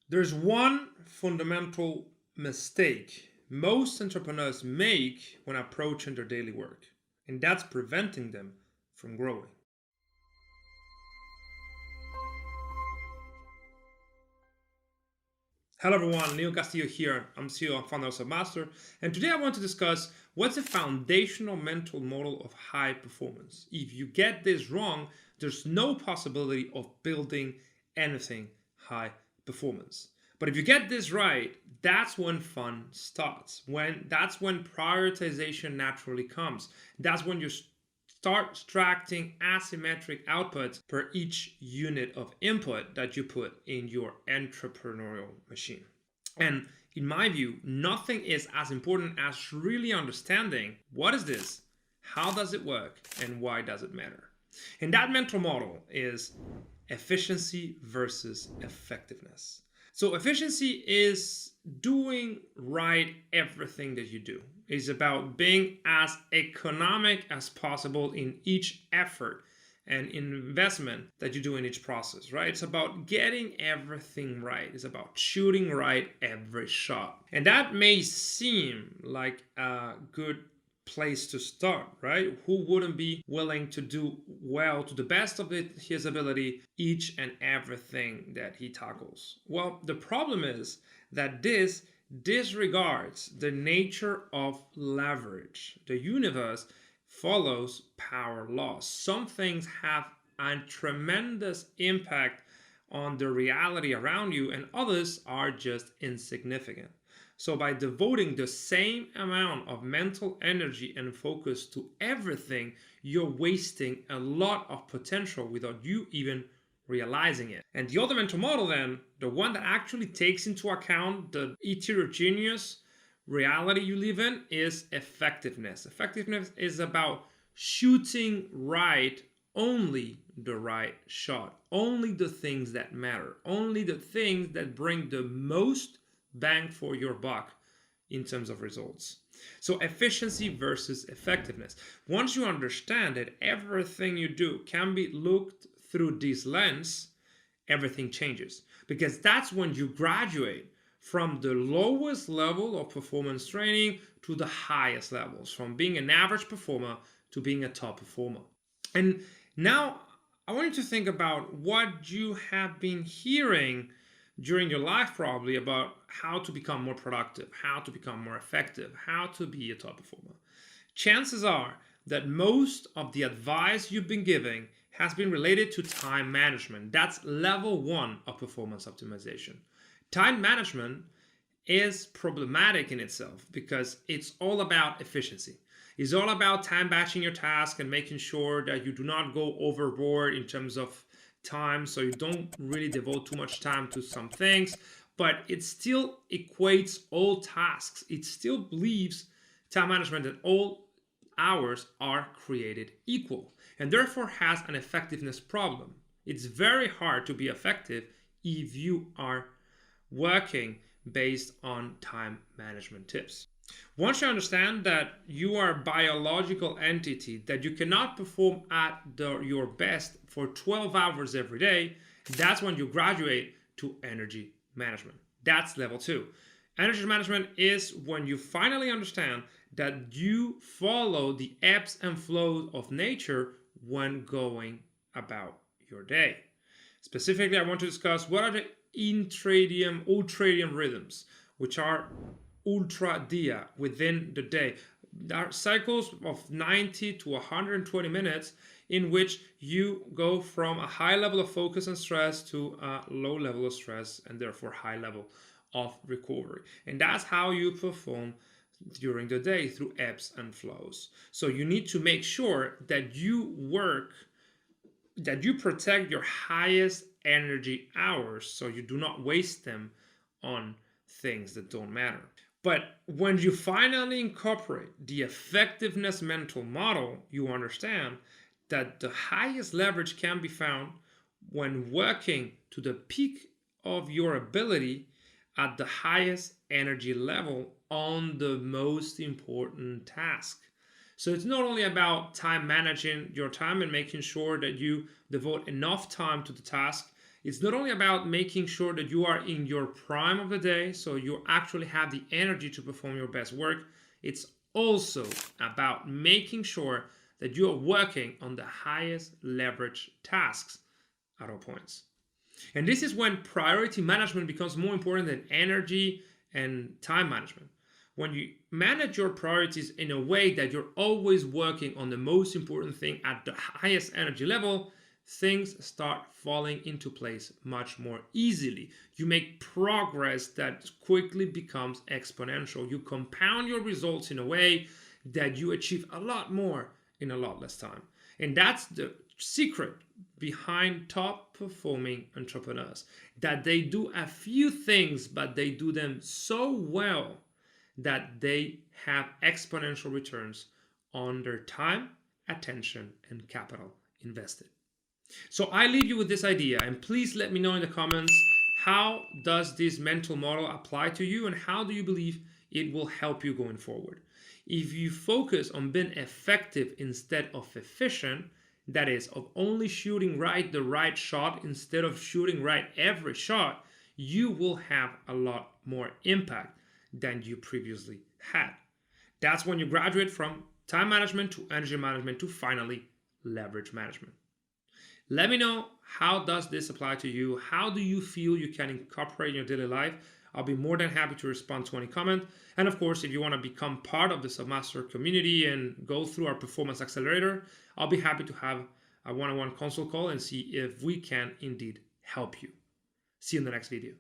There's one fundamental mistake most entrepreneurs make when approaching their daily work, and that's preventing them from growing. Hello everyone, Neil Castillo here. I'm CEO and founder of Selfmastered, and today I want to discuss what's a foundational mental model of high performance. If you get this wrong, there's no possibility of building anything high performance. But if you get this right, that's when fun starts. That's when prioritization naturally comes. That's when you start extracting asymmetric outputs per each unit of input that you put in your entrepreneurial machine. And in my view, nothing is as important as really understanding what is this, how does it work, and why does it matter. And that mental model is efficiency versus effectiveness. So efficiency is doing right everything that you do. It's about being as economic as possible in each effort and investment that you do in each process, right? It's about getting everything right. It's about shooting right every shot. And that may seem like a good place to start, right? Who wouldn't be willing to do well to the best of his ability each and everything that he tackles? Well, the problem is that this disregards the nature of leverage. The universe follows power laws. Some things have a tremendous impact on the reality around you, and others are just insignificant. So, by devoting the same amount of mental energy and focus to everything, you're wasting a lot of potential without you even realizing it. And the other mental model, then, the one that actually takes into account the heterogeneous reality you live in, is effectiveness. Effectiveness is about shooting right only the right shot, only the things that matter, only the things that bring the most bang for your buck in terms of results. So efficiency versus effectiveness. Once you understand that everything you do can be looked through this lens, everything changes. Because that's when you graduate from the lowest level of performance training to the highest levels, from being an average performer to being a top performer. And now I want you to think about what you have been hearing during your life, probably, about how to become more productive, how to become more effective, how to be a top performer. Chances are that most of the advice you've been giving has been related to time management. That's level one of performance optimization. Time management is problematic in itself because it's all about efficiency. It's all about time batching your task and making sure that you do not go overboard in terms of time, so you don't really devote too much time to some things, but it still equates all tasks. It still believes time management that all hours are created equal and therefore has an effectiveness problem. It's very hard to be effective if you are working based on time management tips. Once you understand that you are a biological entity, that you cannot perform at your best for 12 hours every day, that's when you graduate to energy management. That's level two. Energy management is when you finally understand that you follow the ebbs and flows of nature when going about your day. Specifically, I want to discuss what are the ultradian rhythms, which are ultra dia within the day. There are cycles of 90 to 120 minutes in which you go from a high level of focus and stress to a low level of stress and therefore high level of recovery. And that's how you perform during the day, through ebbs and flows. So you need to make sure that you protect your highest energy hours so you do not waste them on things that don't matter. But when you finally incorporate the effectiveness mental model, you understand that the highest leverage can be found when working to the peak of your ability at the highest energy level on the most important task. So it's not only about time managing your time and making sure that you devote enough time to the task. It's not only about making sure that you are in your prime of the day, so you actually have the energy to perform your best work. It's also about making sure that you are working on the highest leverage tasks at all points. And this is when priority management becomes more important than energy and time management. When you manage your priorities in a way that you're always working on the most important thing at the highest energy level, things start falling into place much more easily. You make progress that quickly becomes exponential. You compound your results in a way that you achieve a lot more in a lot less time. And that's the secret behind top performing entrepreneurs, that they do a few things, but they do them so well that they have exponential returns on their time, attention, and capital invested. So I leave you with this idea, and please let me know in the comments, how does this mental model apply to you, and how do you believe it will help you going forward? If you focus on being effective instead of efficient, that is, of only shooting the right shot instead of shooting right every shot, you will have a lot more impact than you previously had. That's when you graduate from time management to energy management to finally leverage management. Let me know, how does this apply to you? How do you feel you can incorporate in your daily life? I'll be more than happy to respond to any comment. And of course, if you want to become part of the Selfmastered community and go through our performance accelerator, I'll be happy to have a one-on-one consult call and see if we can indeed help you. See you in the next video.